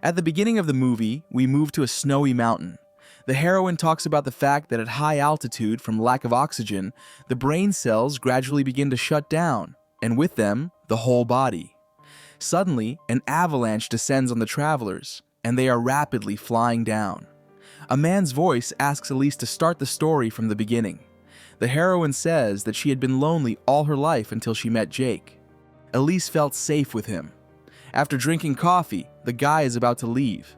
At the beginning of the movie, we move to a snowy mountain. The heroine talks about the fact that at high altitude, from lack of oxygen, the brain cells gradually begin to shut down, and with them, the whole body. Suddenly, an avalanche descends on the travelers, and they are rapidly flying down. A man's voice asks Elise to start the story from the beginning. The heroine says that she had been lonely all her life until she met Jake. Elise felt safe with him. After drinking coffee, the guy is about to leave.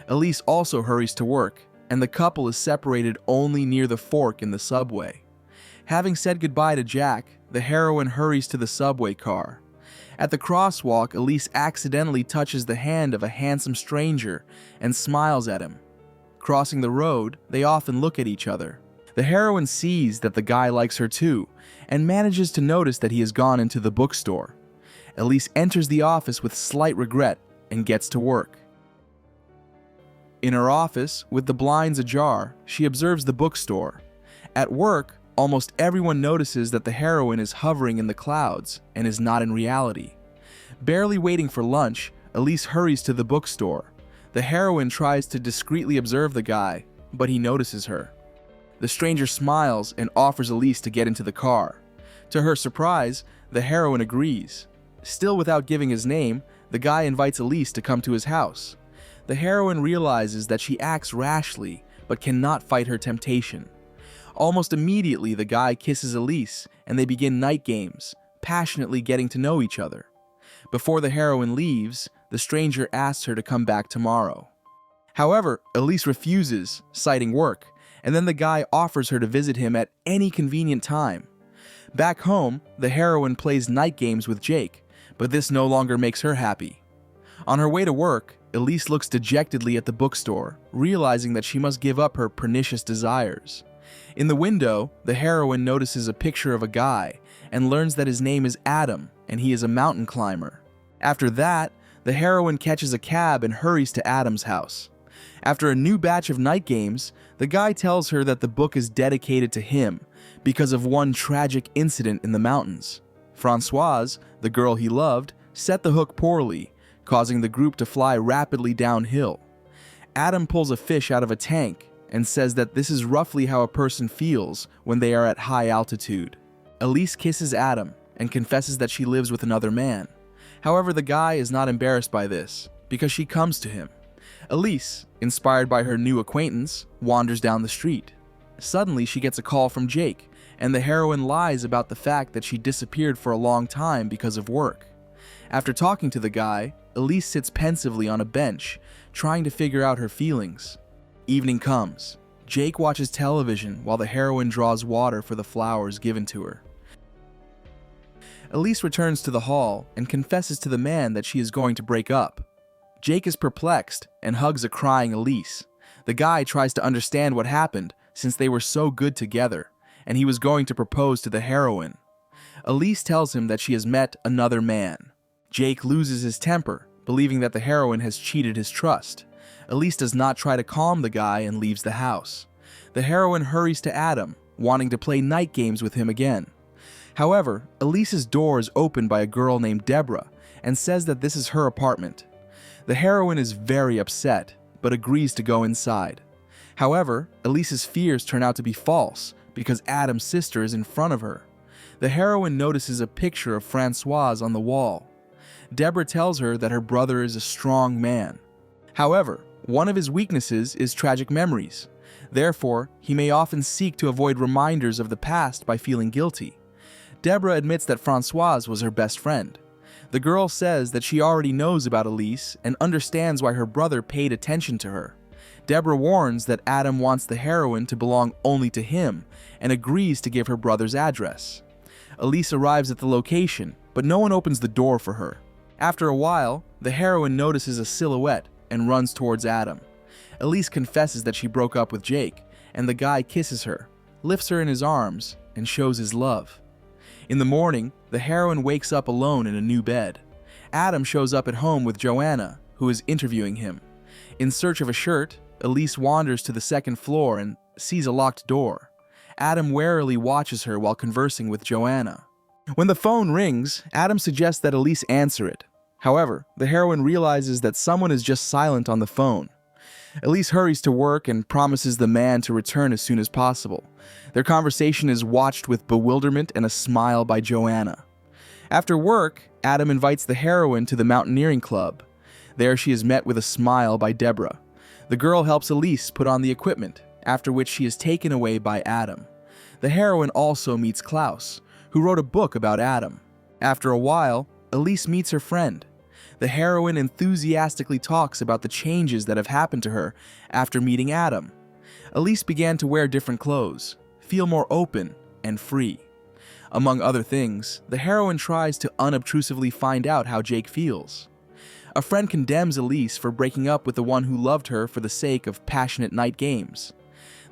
Elise also hurries to work, and the couple is separated only near the fork in the subway. Having said goodbye to Jack, the heroine hurries to the subway car. At the crosswalk, Elise accidentally touches the hand of a handsome stranger and smiles at him. Crossing the road, they often look at each other. The heroine sees that the guy likes her too, and manages to notice that he has gone into the bookstore. Elise enters the office with slight regret and gets to work. In her office, with the blinds ajar, she observes the bookstore. At work, almost everyone notices that the heroine is hovering in the clouds and is not in reality. Barely waiting for lunch, Elise hurries to the bookstore. The heroine tries to discreetly observe the guy, but he notices her. The stranger smiles and offers Elise to get into the car. To her surprise, the heroine agrees. Still without giving his name, the guy invites Elise to come to his house. The heroine realizes that she acts rashly, but cannot fight her temptation. Almost immediately, the guy kisses Elise, and they begin night games, passionately getting to know each other. Before the heroine leaves, the stranger asks her to come back tomorrow. However, Elise refuses, citing work, and then the guy offers her to visit him at any convenient time. Back home, the heroine plays night games with Jake, but this no longer makes her happy. On her way to work, Elise looks dejectedly at the bookstore, realizing that she must give up her pernicious desires. In the window, the heroine notices a picture of a guy and learns that his name is Adam and he is a mountain climber. After that, the heroine catches a cab and hurries to Adam's house. After a new batch of night games, the guy tells her that the book is dedicated to him because of one tragic incident in the mountains. Françoise, the girl he loved, set the hook poorly, causing the group to fly rapidly downhill. Adam pulls a fish out of a tank and says that this is roughly how a person feels when they are at high altitude. Elise kisses Adam and confesses that she lives with another man. However, the guy is not embarrassed by this because she comes to him. Elise, inspired by her new acquaintance, wanders down the street. Suddenly, she gets a call from Jake, and the heroine lies about the fact that she disappeared for a long time because of work. After talking to the guy, Elise sits pensively on a bench, trying to figure out her feelings. Evening comes. Jake watches television while the heroine draws water for the flowers given to her. Elise returns to the hall and confesses to the man that she is going to break up. Jake is perplexed and hugs a crying Elise. The guy tries to understand what happened since they were so good together, and he was going to propose to the heroine. Elise tells him that she has met another man. Jake loses his temper, believing that the heroine has cheated his trust. Elise does not try to calm the guy and leaves the house. The heroine hurries to Adam, wanting to play night games with him again. However, Elise's door is opened by a girl named Deborah and says that this is her apartment. The heroine is very upset, but agrees to go inside. However, Elise's fears turn out to be false because Adam's sister is in front of her. The heroine notices a picture of Françoise on the wall. Deborah tells her that her brother is a strong man. However, one of his weaknesses is tragic memories. Therefore, he may often seek to avoid reminders of the past by feeling guilty. Deborah admits that Françoise was her best friend. The girl says that she already knows about Elise and understands why her brother paid attention to her. Deborah warns that Adam wants the heroine to belong only to him and agrees to give her brother's address. Elise arrives at the location, but no one opens the door for her. After a while, the heroine notices a silhouette and runs towards Adam. Elise confesses that she broke up with Jake, and the guy kisses her, lifts her in his arms, and shows his love. In the morning, the heroine wakes up alone in a new bed. Adam shows up at home with Joanna, who is interviewing him. In search of a shirt, Elise wanders to the second floor and sees a locked door. Adam warily watches her while conversing with Joanna. When the phone rings, Adam suggests that Elise answer it. However, the heroine realizes that someone is just silent on the phone. Elise hurries to work and promises the man to return as soon as possible. Their conversation is watched with bewilderment and a smile by Joanna. After work, Adam invites the heroine to the mountaineering club. There she is met with a smile by Deborah. The girl helps Elise put on the equipment, after which she is taken away by Adam. The heroine also meets Klaus, who wrote a book about Adam. After a while, Elise meets her friend. The heroine enthusiastically talks about the changes that have happened to her after meeting Adam. Elise began to wear different clothes, feel more open and free. Among other things, the heroine tries to unobtrusively find out how Jake feels. A friend condemns Elise for breaking up with the one who loved her for the sake of passionate night games.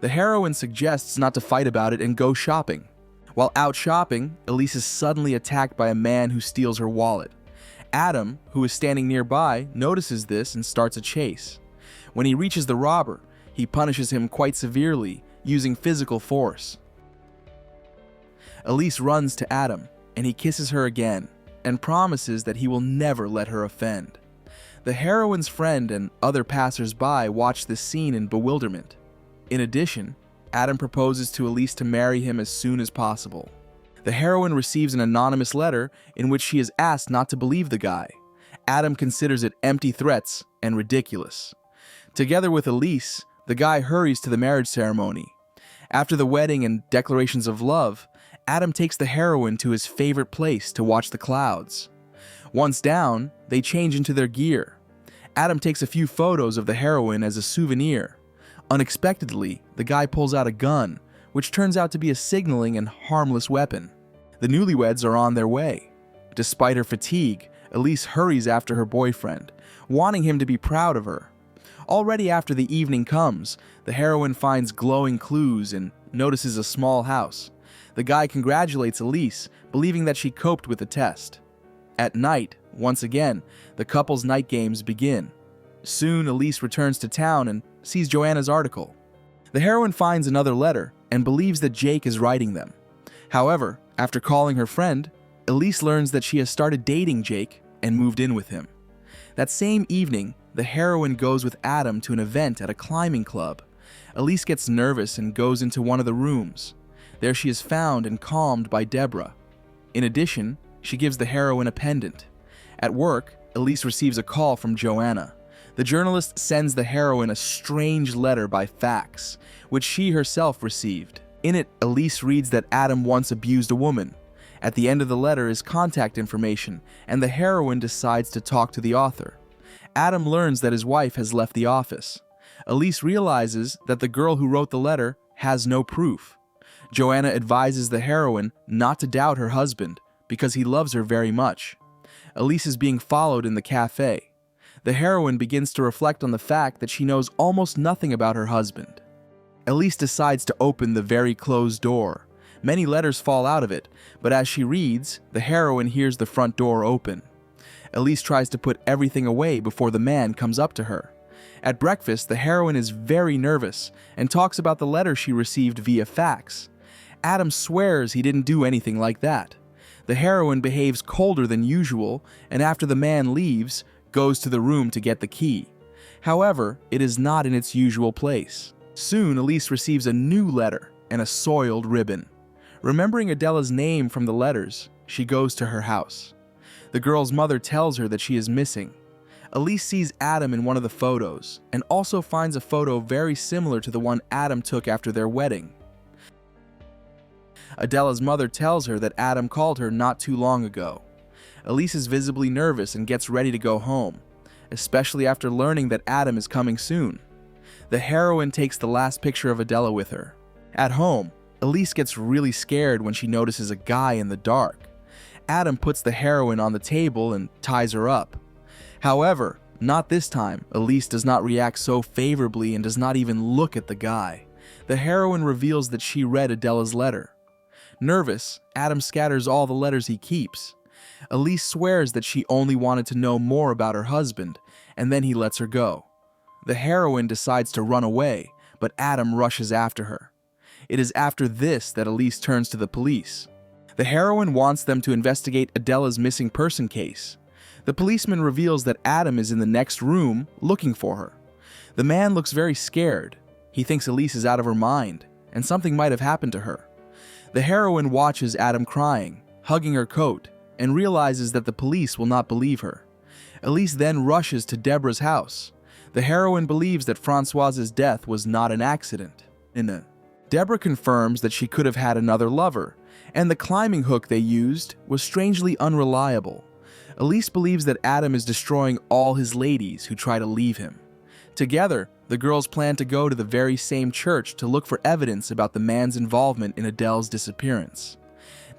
The heroine suggests not to fight about it and go shopping. While out shopping, Elise is suddenly attacked by a man who steals her wallet. Adam, who is standing nearby, notices this and starts a chase. When he reaches the robber, he punishes him quite severely, using physical force. Elise runs to Adam, and he kisses her again, and promises that he will never let her offend. The heroine's friend and other passers-by watch this scene in bewilderment. In addition, Adam proposes to Elise to marry him as soon as possible. The heroine receives an anonymous letter in which she is asked not to believe the guy. Adam considers it empty threats and ridiculous. Together with Elise, the guy hurries to the marriage ceremony. After the wedding and declarations of love, Adam takes the heroine to his favorite place to watch the clouds. Once down, they change into their gear. Adam takes a few photos of the heroine as a souvenir. Unexpectedly, the guy pulls out a gun, which turns out to be a signaling and harmless weapon. The newlyweds are on their way. Despite her fatigue, Elise hurries after her boyfriend, wanting him to be proud of her. Already after the evening comes, the heroine finds glowing clues and notices a small house. The guy congratulates Elise, believing that she coped with the test. At night, once again, the couple's night games begin. Soon, Elise returns to town and sees Joanna's article. The heroine finds another letter and believes that Jake is writing them. However, after calling her friend, Elise learns that she has started dating Jake and moved in with him. That same evening, the heroine goes with Adam to an event at a climbing club. Elise gets nervous and goes into one of the rooms. There she is found and calmed by Deborah. In addition, she gives the heroine a pendant. At work, Elise receives a call from Joanna. The journalist sends the heroine a strange letter by fax, which she herself received. In it, Elise reads that Adam once abused a woman. At the end of the letter is contact information, and the heroine decides to talk to the author. Adam learns that his wife has left the office. Elise realizes that the girl who wrote the letter has no proof. Joanna advises the heroine not to doubt her husband, because he loves her very much. Elise is being followed in the cafe. The heroine begins to reflect on the fact that she knows almost nothing about her husband. Elise decides to open the very closed door. Many letters fall out of it, but as she reads, the heroine hears the front door open. Elise tries to put everything away before the man comes up to her. At breakfast, the heroine is very nervous and talks about the letter she received via fax. Adam swears he didn't do anything like that. The heroine behaves colder than usual, and after the man leaves, goes to the room to get the key. However, it is not in its usual place. Soon, Elise receives a new letter and a soiled ribbon. Remembering Adela's name from the letters, she goes to her house. The girl's mother tells her that she is missing. Elise sees Adam in one of the photos, and also finds a photo very similar to the one Adam took after their wedding. Adela's mother tells her that Adam called her not too long ago. Elise is visibly nervous and gets ready to go home, especially after learning that Adam is coming soon. The heroine takes the last picture of Adela with her. At home, Elise gets really scared when she notices a guy in the dark. Adam puts the heroine on the table and ties her up. However, not this time. Elise does not react so favorably and does not even look at the guy. The heroine reveals that she read Adela's letter. Nervous, Adam scatters all the letters he keeps. Elise swears that she only wanted to know more about her husband, and then he lets her go. The heroine decides to run away, but Adam rushes after her. It is after this that Elise turns to the police. The heroine wants them to investigate Adela's missing person case. The policeman reveals that Adam is in the next room looking for her. The man looks very scared. He thinks Elise is out of her mind, and something might have happened to her. The heroine watches Adam crying, hugging her coat, and realizes that the police will not believe her. Elise then rushes to Deborah's house. The heroine believes that Francoise's death was not an accident. Deborah confirms that she could have had another lover, and the climbing hook they used was strangely unreliable. Elise believes that Adam is destroying all his ladies who try to leave him. Together, the girls plan to go to the very same church to look for evidence about the man's involvement in Adele's disappearance.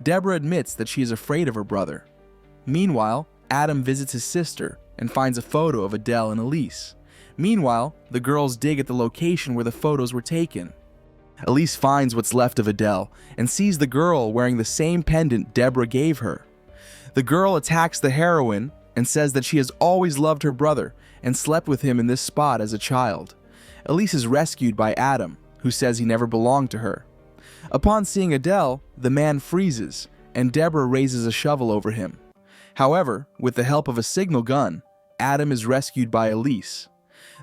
Deborah admits that she is afraid of her brother. Meanwhile, Adam visits his sister and finds a photo of Adele and Elise. Meanwhile, the girls dig at the location where the photos were taken. Elise finds what's left of Adele and sees the girl wearing the same pendant Deborah gave her. The girl attacks the heroine and says that she has always loved her brother and slept with him in this spot as a child. Elise is rescued by Adam, who says he never belonged to her. Upon seeing Adele, the man freezes, and Deborah raises a shovel over him. However, with the help of a signal gun, Adam is rescued by Elise.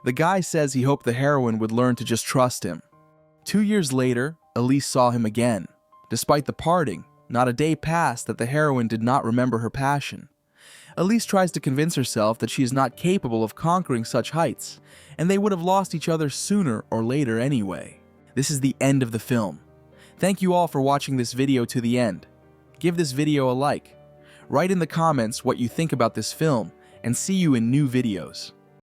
The guy says he hoped the heroine would learn to just trust him. 2 years later, Elise saw him again. Despite the parting, not a day passed that the heroine did not remember her passion. Elise tries to convince herself that she is not capable of conquering such heights, and they would have lost each other sooner or later anyway. This is the end of the film. Thank you all for watching this video to the end. Give this video a like. Write in the comments what you think about this film, and see you in new videos.